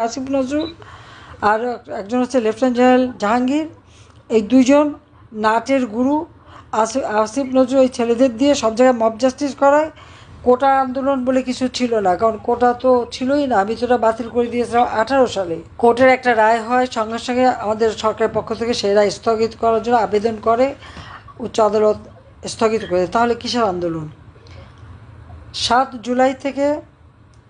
আসিফ নজরুল আর একজন হচ্ছে lieutenant general Jahangir. এই দুইজন নাটের গুরু। আসিফ নজরুল ওই ছেলেদের দিয়ে সব জায়গায় মব জাস্টিস করায়। কোটা আন্দোলন বলে কিছু ছিল না, কারণ কোটা তো ছিলই না। আমি তো ওটা বাতিল করে দিয়েছিলাম 18 সালে। কোর্টের একটা রায় হয়, সঙ্গে সঙ্গে আমাদের সরকারের পক্ষ থেকে সেই রায় স্থগিত করার জন্য আবেদন করে, উচ্চ আদালত স্থগিত করে। তাহলে কিসের আন্দোলন? 7 জুলাই থেকে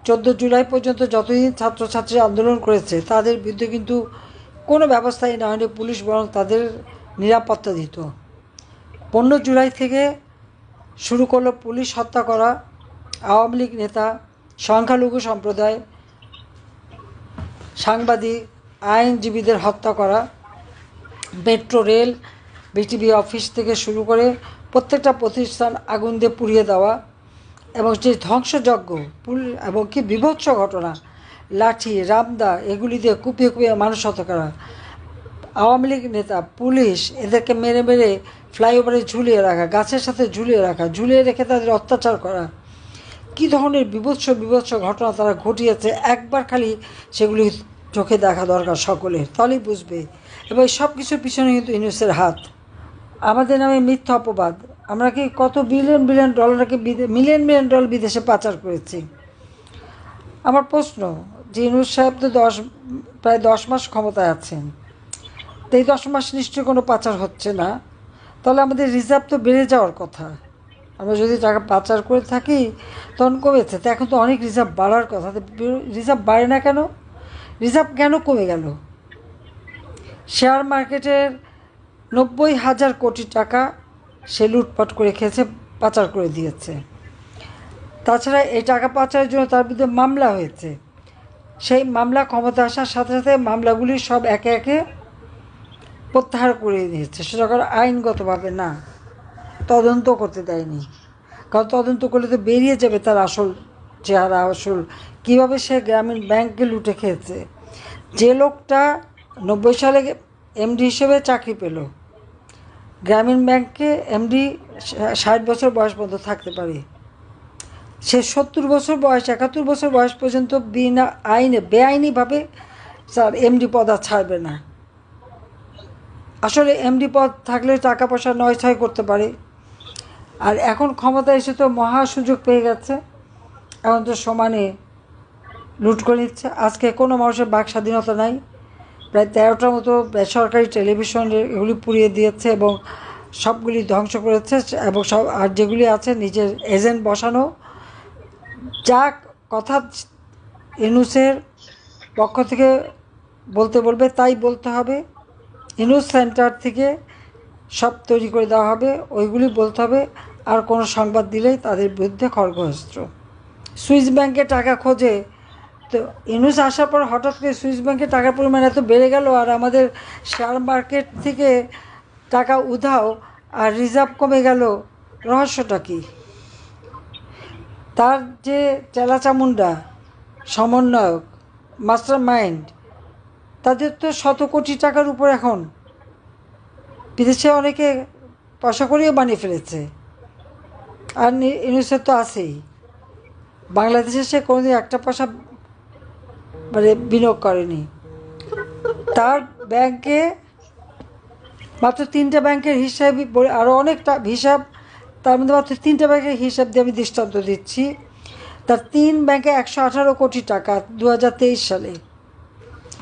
14 জুলাই পর্যন্ত যতদিন ছাত্রছাত্রী আন্দোলন করেছে তাদের বিরুদ্ধে কিন্তু কোনো ব্যবস্থাই না হয়নি। পুলিশ বরং তাদের নিরাপত্তা দিত। 15 জুলাই থেকে শুরু করলো পুলিশ হত্যা করা, আওয়ামী লীগ নেতা, সংখ্যালঘু সম্প্রদায়, সাংবাদিক, আইনজীবীদের হত্যা করা, মেট্রো রেল, বিটিভি অফিস থেকে শুরু করে প্রত্যেকটা প্রতিষ্ঠান আগুন দিয়ে পুড়িয়ে দেওয়া, এবং যে ধ্বংসযজ্ঞ এবং কি বিভৎস ঘটনা, লাঠি রামদা এগুলি দিয়ে কুপিয়ে কুপিয়ে মানুষ হত্যা করা, আওয়ামী লীগ নেতা, পুলিশ এদেরকে মেরে মেরে ফ্লাইওভারে ঝুলিয়ে রাখা, গাছের সাথে ঝুলিয়ে রাখা, ঝুলিয়ে রেখে তাদের অত্যাচার করা, কী ধরনের বিভৎস বিভৎস ঘটনা তারা ঘটিয়েছে, একবার খালি সেগুলি চোখে দেখা দরকার সকলের, তাহলেই বুঝবে। এবং সব কিছুর পিছনে কিন্তু ইউনূসের হাত। আমাদের নামে মিথ্যা অপবাদ। আমরা কি কত বিলিয়ন বিলিয়ন ডলারকে মিলিয়ন মিলিয়ন ডলার বিদেশে পাচার করেছি। আমার প্রশ্ন যে ইউনূস সাহেব তো প্রায় 10 মাস ক্ষমতায় আছেন, তো এই 10 মাস নিশ্চয়ই কোনো পাচার হচ্ছে না। তাহলে আমাদের রিজার্ভ তো বেড়ে যাওয়ার কথা। আমরা যদি টাকা পাচার করে থাকি তখন কমেছে, তো এখন তো অনেক রিজার্ভ বাড়ার কথা। রিজার্ভ বাড়ে না কেন? রিজার্ভ কেন কমে গেল? শেয়ার মার্কেটের 90,000 কোটি টাকা সে লুটপাট করে খেয়েছে, পাচার করে দিয়েছে। তাছাড়া এই টাকা পাচারের জন্য তার বিরুদ্ধে মামলা হয়েছে। সেই মামলা ক্ষমতা আসার সাথে সাথে মামলাগুলি সব একে একে প্রত্যাহার করে দিয়েছে। সেটা কারণ আইনগতভাবে না, তদন্ত করতে দেয়নি। কারণ তদন্ত করলে তো বেরিয়ে যাবে তার আসল চেহারা, আসল কীভাবে সে গ্রামীণ ব্যাংককে লুটে খেয়েছে। যে লোকটা 90 সালে এমডি হিসেবে চাকরি পেল, গ্রামীণ ব্যাংকে এমডি 60 বছর বয়স পর্যন্ত থাকতে পারে, সে 70 বছর বয়স 71 বছর বয়স পর্যন্ত বিনা আইনে বেআইনিভাবে স্যার এমডি পদ আর ছাড়বে না। আসলে এমডি পদ থাকলে টাকা পয়সা নয় ছয় করতে পারে। আর এখন ক্ষমতা এসে তো মহা সুযোগ পেয়ে গেছে, এখন তো সমানে লুট করে নিচ্ছে। আজকে কোনো মানুষের বাক স্বাধীনতা নাই। প্রায় 13টার মতো বেসরকারি টেলিভিশন এগুলি পুড়িয়ে দিয়েছে এবং সবগুলি ধ্বংস করেছে, এবং সব আর যেগুলি আছে নিজের এজেন্ট বসানো। যা কথা ইউনূসের পক্ষ থেকে বলতে বলবে তাই বলতে হবে। ইউনূস সেন্টার থেকে সব তৈরি করে দেওয়া হবে, ওইগুলি বলতে হবে। আর কোনো সংবাদ দিলেই তাদের বিরুদ্ধে খড়গহস্ত্র। সুইস ব্যাংকে টাকা খোঁজে, তো ইউনূস আসার পর হঠাৎ করে সুইস ব্যাংকে টাকার পরিমাণ এত বেড়ে গেল, আর আমাদের শেয়ার মার্কেট থেকে টাকা উধাও আর রিজার্ভ কমে গেল। রহস্যটা কী? তার যে চেলাচামুন্ডা সমন্বয়ক, মাস্টার মাইন্ড, তাদের তো শত কোটি টাকার উপর এখন বিদেশে অনেকে পয়সা করেও বানিয়ে ফেলেছে। আর ইউনূসের তো আছেই। বাংলাদেশে সে কোনোদিন একটা পয়সা বিনিয়োগ করেনি। তার ব্যাংকে মাত্র 3টা ব্যাংকের হিসাব, আরও অনেকটা হিসাব, তার মধ্যে মাত্র 3টা ব্যাংকের হিসাব দিয়ে আমি দৃষ্টান্ত দিচ্ছি। তার 3 ব্যাংকে 118 কোটি টাকা 2023 সালে।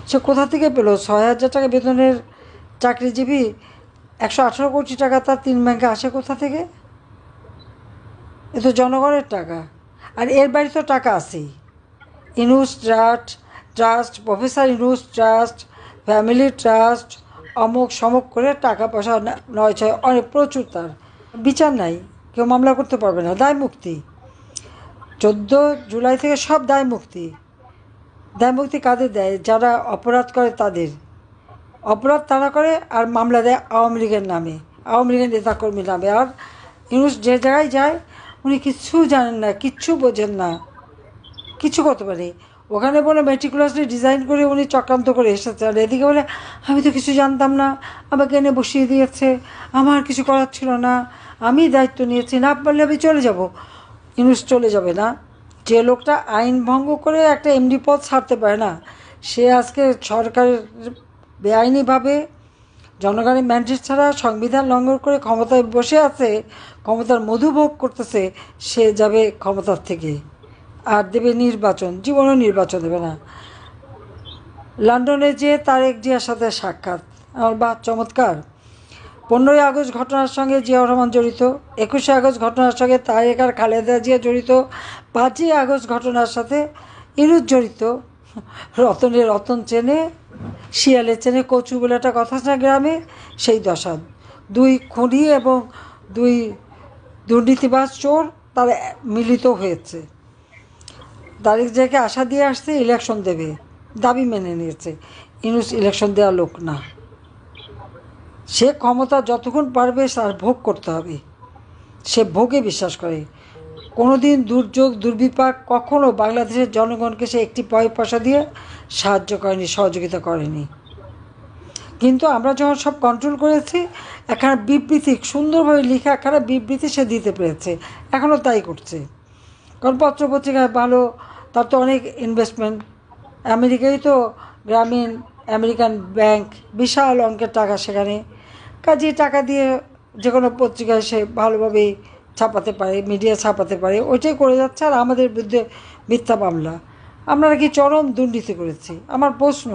সে কোথা থেকে পেল? 6,000 টাকা বেতনের চাকরিজীবী, 118 কোটি টাকা তার 3 ব্যাংকে আসে কোথা থেকে? এ তো জনগণের টাকা। আর এর বাইরে তো টাকা আছেই। Yunus trust, professor Yunus trust, family trust, অমুক সমুক করে টাকা পয়সা নয় ছয় অনেক প্রচুর। তার বিচার নাই, কেউ মামলা করতে পারবে না, দায় মুক্তি। 14 জুলাই থেকে সব দায় মুক্তি। দায় মুক্তি কাদের দেয়? যারা অপরাধ করে তাদের। অপরাধ তারা করে আর মামলা দেয় আওয়ামী লীগের নামে, আওয়ামী লীগের নেতাকর্মীর নামে। আর ইউনূস যে জায়গায় যায় উনি কিচ্ছু জানেন না, কিচ্ছু বোঝেন না, কিছু করতে পারে। ওখানে বলে মেটিকুলাসলি ডিজাইন করে উনি চক্রান্ত করে এসেছে, আর এদিকে বলে আমি তো কিছু জানতাম না, আমাকে এনে বসিয়ে দিয়েছে, আমার কিছু করার ছিল না, আমি দায়িত্ব নিয়েছি, না পারলে আমি চলে যাব। ইউনূস চলে যাবে না। যে লোকটা আইন ভঙ্গ করে একটা এমডি পদ ছাড়তে পারে না, সে আজকে সরকারের বেআইনিভাবে জনগণের ম্যান্ডেট ছাড়া সংবিধান লঙ্ঘন করে ক্ষমতায় বসে আছে, ক্ষমতার মধুভোগ করতেছে। সে যাবে ক্ষমতার থেকে, আর দেবে নির্বাচন, জীবনও নির্বাচন দেবে না। লন্ডনে যে তারেক জিয়ার সাথে সাক্ষাৎ, আমার বা চমৎকার। 15ই আগস্ট ঘটনার সঙ্গে জিয়াউর রহমান জড়িত, 21শে আগস্ট ঘটনার সঙ্গে তারেক আর খালেদা জিয়া জড়িত, 5ই আগস্ট ঘটনার সাথে ইনুস জড়িত। রতনে রতন চেনে, শিয়ালে চেনে কচু বলে একটা কথা আছে না গ্রামে, সেই দশা। 2 খুনি এবং 2 দুর্নীতিবাজ চোর তারা মিলিত হয়েছে। তারেক জিয়াকে আশা দিয়ে আসছে ইলেকশন দেবে, দাবি মেনে নিয়েছে। ইনুস ইলেকশন দেওয়া লোক না। সে ক্ষমতা যতক্ষণ পারবে তার ভোগ করতে হবে, সে ভোগে বিশ্বাস করে। কোনোদিন দুর্যোগ দুর্বিপাক কখনো বাংলাদেশের জনগণকে সে একটি পয়সা দিয়ে সাহায্য করেনি, সহযোগিতা করেনি। কিন্তু আমরা যখন সব কন্ট্রোল করেছি, একখানা বিবৃতি সুন্দরভাবে লিখা একখানা বিবৃতি সে দিতে পেরেছে, এখনও তাই করছে। কারণ পত্রপত্রিকায় ভালো, তার তো অনেক ইনভেস্টমেন্ট। আমেরিকায় তো গ্রামীণ আমেরিকান ব্যাংক, বিশাল অঙ্কের টাকা সেখানে। কাজে টাকা দিয়ে যে কোনো পত্রিকায় সে ভালোভাবেই ছাপাতে পারে, মিডিয়া ছাপাতে পারে, ওইটাই করে যাচ্ছে। আর আমাদের বিরুদ্ধে মিথ্যা মামলা। আমরা নাকি চরম দুর্নীতি করেছি। আমার প্রশ্ন,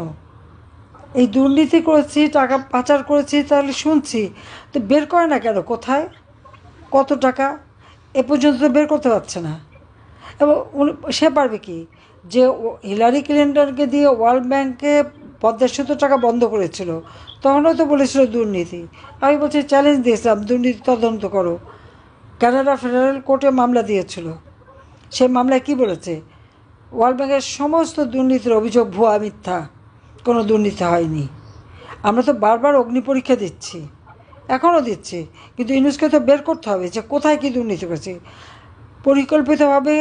এই দুর্নীতি করেছি, টাকা পাচার করেছি, তাহলে শুনছি তো বের করে না কেন? কোথায়, কত টাকা, এ পর্যন্ত তো বের করতে পারছে না। এবং সে পারবে কি? যে হিলারি ক্লিন্টনকে দিয়ে ওয়ার্ল্ড ব্যাংকে পদ্মা সেতু টাকা বন্ধ করেছিল, তখনও তো বলেছিল দুর্নীতি। আমি বলছি, চ্যালেঞ্জ দিয়েছিলাম, দুর্নীতি তদন্ত করো। কানাডা ফেডারেল কোর্টে মামলা দিয়েছিল। সেই মামলায় কি বলেছে? ওয়ার্ল্ড ব্যাংকের সমস্ত দুর্নীতির অভিযোগ ভুয়া, মিথ্যা, কোনো দুর্নীতি হয়নি। আমরা তো বারবার অগ্নি পরীক্ষা দিচ্ছি, এখনও দিচ্ছি, কিন্তু ইউনুসকে তো বের করতে হবে যে কোথায় কী দুর্নীতি করেছে। পরিকল্পিতভাবে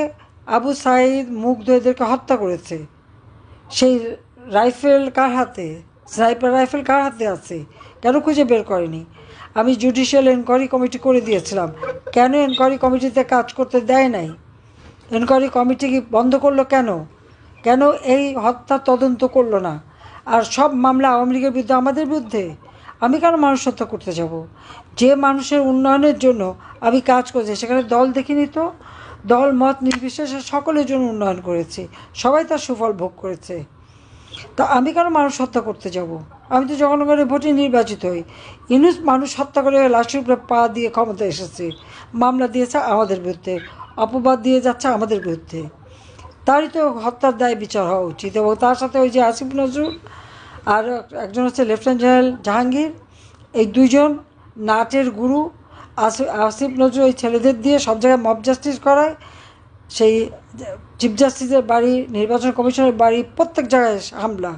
আবু সাইদ, মুগ্ধ এদেরকে হত্যা করেছে। সেই রাইফেল কার হাতে, স্নাইপার রাইফেল কার হাতে আছে? কেন খুঁজে বের করেনি? আমি জুডিশিয়াল এনকোয়ারি কমিটি করে দিয়েছিলাম, কেন এনকোয়ারি কমিটিতে কাজ করতে দেয় নাই? এনকোয়ারি কমিটি কি বন্ধ করলো কেন? কেন এই হত্যা তদন্ত করলো না? আর সব মামলা আওয়ামী লীগের বিরুদ্ধে, আমাদের বিরুদ্ধে। আমি কেন মানুষ হত্যা করতে যাব? যে মানুষের উন্নয়নের জন্য আমি কাজ করছি, সেখানে দল দেখিনি তো। দল মত নির্বিশেষে সকলের জন্য উন্নয়ন করেছি, সবাই তার সুফল ভোগ করেছে। তা আমি কেন মানুষ হত্যা করতে যাব? আমি তো জনগণের ভোটে নির্বাচিত হই। ইউনুস মানুষ হত্যা করে লাশের উপরে পা দিয়ে ক্ষমতা এসেছে, মামলা দিয়েছে আমাদের বিরুদ্ধে, অপবাদ দিয়ে যাচ্ছে আমাদের বিরুদ্ধে। তারই তো হত্যার দায় বিচার হওয়া উচিত। এবং তার সাথে ওই যে আসিফ নজরুল আর একজন হচ্ছে লেফটেন্যান্ট জেনারেল জাহাঙ্গীর, এই 2 জন নাটের গুরু। আসিফ নজরুল ওই ছেলেদের দিয়ে সব জায়গায় মব জাস্টিস করায়। সেই চিফ জাস্টিসের বাড়ি, নির্বাচন কমিশনের বাড়ি, প্রত্যেক জায়গায় হামলা।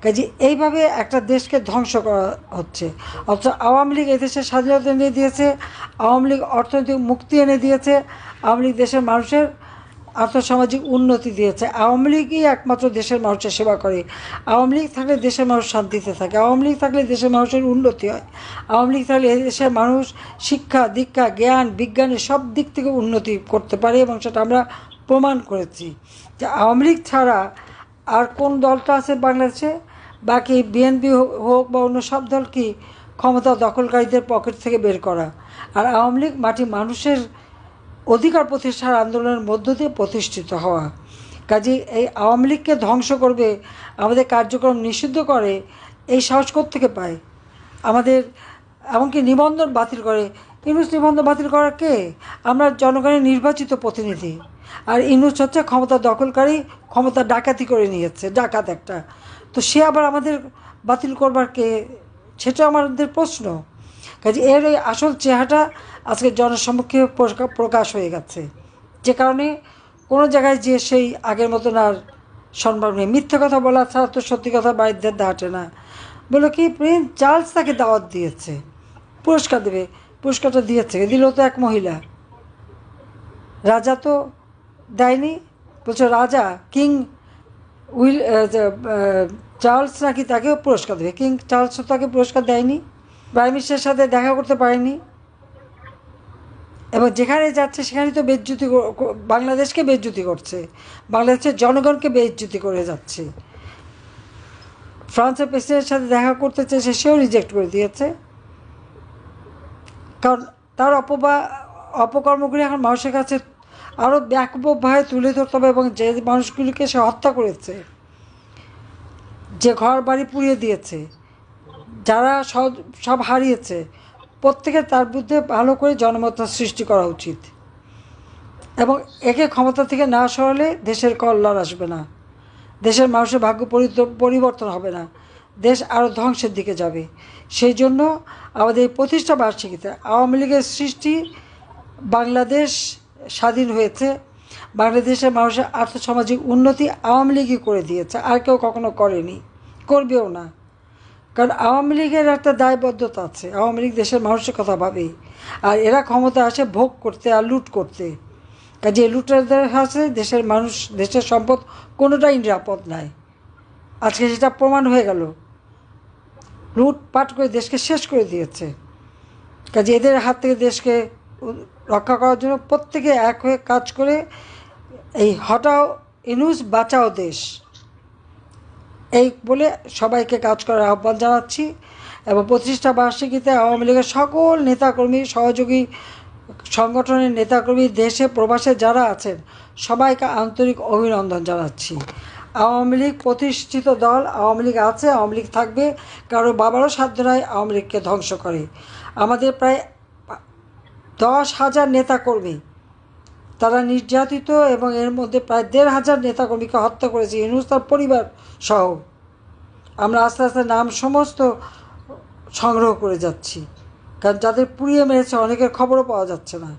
কাজে এইভাবে একটা দেশকে ধ্বংস করা হচ্ছে। অথচ আওয়ামী লীগ এদেশের স্বাধীনতা এনে দিয়েছে, আওয়ামী লীগ অর্থনৈতিক মুক্তি এনে দিয়েছে, আওয়ামী লীগ দেশের মানুষের আর্থসামাজিক উন্নতি দিয়েছে। আওয়ামী লীগই একমাত্র দেশের মানুষের সেবা করে। আওয়ামী লীগ থাকলে দেশের মানুষ শান্তিতে থাকে, আওয়ামী লীগ থাকলে দেশের মানুষের উন্নতি হয়, আওয়ামী লীগ থাকলে দেশের মানুষ শিক্ষা দীক্ষা জ্ঞান বিজ্ঞানের সব দিক থেকে উন্নতি করতে পারে। এবং সেটা আমরা প্রমাণ করেছি যে আওয়ামী লীগ ছাড়া আর কোন দলটা আছে বাংলাদেশে? বাকি বিএনপি হোক বা অন্য সব দল কি ক্ষমতা দখলকারীদের পকেট থেকে বের করা। আর আওয়ামী লীগ মাটি মানুষের অধিকার প্রতিষ্ঠার আন্দোলনের মধ্য দিয়ে প্রতিষ্ঠিত হওয়া। কাজেই এই আওয়ামী লীগকে ধ্বংস করবে, আমাদের কার্যক্রম নিষিদ্ধ করে, এই সাহস থেকে পায়? আমাদের এমনকি নিবন্ধন বাতিল করে। ইনুস নিবন্ধন বাতিল করার কে? আমরা জনগণের নির্বাচিত প্রতিনিধি। আর ইনুস হচ্ছে ক্ষমতা দখলকারী, ক্ষমতা ডাকাতি করে নিয়েছে, ডাকাত একটা। তো সে আবার আমাদের বাতিল করবার কে? সেটা আমাদের প্রশ্ন। কাজে এর এই আসল চেহারাটা আজকে জনসম্মুখে প্রকাশ হয়ে গেছে, যে কারণে কোনো জায়গায় যে সেই আগের মতন আর সম্ভব নেই। মিথ্যে কথা বলা ছাড়া তো সত্যি কথা বাইরে দাঁটে না। বলো কি, প্রিন্স চার্লস তাকে দাওয়াত দিয়েছে, পুরস্কার দেবে, পুরস্কারটা দিয়েছে, দিল তো এক মহিলা, রাজা তো দেয়নি। বলছো রাজা কিং চার্লস নাকি তাকেও পুরস্কার দেবে, কিং চার্লসও তাকে পুরস্কার দেয়নি, প্রাইম মিনিস্টারের সাথে দেখা করতে পারেনি। এবং যেখানে যাচ্ছে সেখানে তো বেজ্জুতি, বাংলাদেশকে বেজ্জুতি করছে, বাংলাদেশের জনগণকে বেজ্জুতি করে যাচ্ছে। ফ্রান্সের প্রেসিডেন্টের সাথে দেখা করতে চেয়েছে, সেও রিজেক্ট করে দিয়েছে। কারণ তার অপকর্মগুলি এখন মানুষের কাছে আরও ব্যাপকভাবে তুলে ধরতে হবে, এবং যে মানুষগুলিকে সে হত্যা করেছে, যে ঘর বাড়ি পুড়িয়ে দিয়েছে, যারা সব হারিয়েছে, প্রত্যেকে তার বিরুদ্ধে ভালো করে জনমত সৃষ্টি করা উচিত। এবং একে ক্ষমতা থেকে না সরালে দেশের কল্যাণ আসবে না, দেশের মানুষের ভাগ্য পরিবর্তন হবে না, দেশ আরও ধ্বংসের দিকে যাবে। সেই জন্য আমাদের এই প্রতিষ্ঠা বার্ষিকীতে আওয়ামী লীগের সৃষ্টি, বাংলাদেশ স্বাধীন হয়েছে, বাংলাদেশের মানুষের আর্থসামাজিক উন্নতি আওয়ামী লীগই করে দিয়েছে, আর কেউ কখনো করেনি, করবেও না। কারণ আওয়ামী লীগের একটা দায়বদ্ধতা আছে, আওয়ামী লীগ দেশের মানুষের কথা ভাবে, আর এরা ক্ষমতা আসে ভোগ করতে আর লুট করতে। কাজে লুটেরাদের কাছে দেশের মানুষ, দেশের সম্পদ কোনোটাই নিরাপদ নাই। আজকে সেটা প্রমাণ হয়ে গেল, লুটপাট করে দেশকে শেষ করে দিয়েছে। কাজে এদের হাত থেকে দেশকে রক্ষা করার জন্য প্রত্যেকে এক হয়ে কাজ করে এই হটাও ইউনূস, বাঁচাও দেশ, এই বলে সবাইকে কাজ করার আহ্বান জানাচ্ছি। এবং প্রতিষ্ঠা বার্ষিকীতে আওয়ামী লীগের সকল নেতাকর্মী, সহযোগী সংগঠনের নেতাকর্মী, দেশে প্রবাসে যারা আছেন, সবাইকে আন্তরিক অভিনন্দন জানাচ্ছি। আওয়ামী লীগ প্রতিষ্ঠিত দল, আওয়ামী লীগ আছে, আওয়ামী লীগ থাকবে, কারো বাবারও সাধ্য নয় আওয়ামী লীগকে ধ্বংস করে। আমাদের প্রায় 10,000 নেতাকর্মী তারা নির্যাতিত, এবং এর মধ্যে প্রায় 1,500 নেতাকর্মীকে হত্যা করেছে ইউনূস তার পরিবার সহ। আমরা আস্তে আস্তে নাম সমস্ত সংগ্রহ করে যাচ্ছি, কারণ যাদের পুড়িয়ে মেরেছে অনেকের খবরও পাওয়া যাচ্ছে না,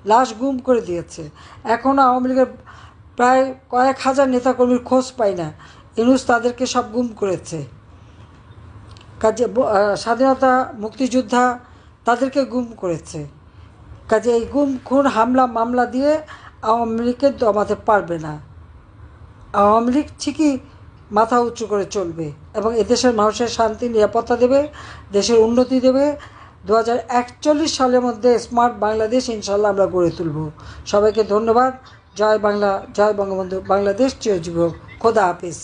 লাশ গুম করে দিয়েছে। এখনও আওয়ামী লীগের প্রায় কয়েক হাজার নেতাকর্মীর খোঁজ পাই না, ইউনূস তাদেরকে সব গুম করেছে। কাজে স্বাধীনতা মুক্তিযোদ্ধা তাদেরকে গুম করেছে। কাজে এই গুম, খুন, হামলা, মামলা দিয়ে আওয়ামী লীগকে দমাতে পারবে না। আওয়ামী লীগ ঠিকই মাথা উঁচু করে চলবে এবং এদেশের মানুষের শান্তি, নিরাপত্তা দেবে, দেশের উন্নতি দেবে। 2041 সালের মধ্যে স্মার্ট বাংলাদেশ ইনশাল্লাহ আমরা গড়ে তুলব। সবাইকে ধন্যবাদ। জয় বাংলা, জয় বঙ্গবন্ধু, বাংলাদেশ চিরজীবী হোক। খোদা হাফিজ।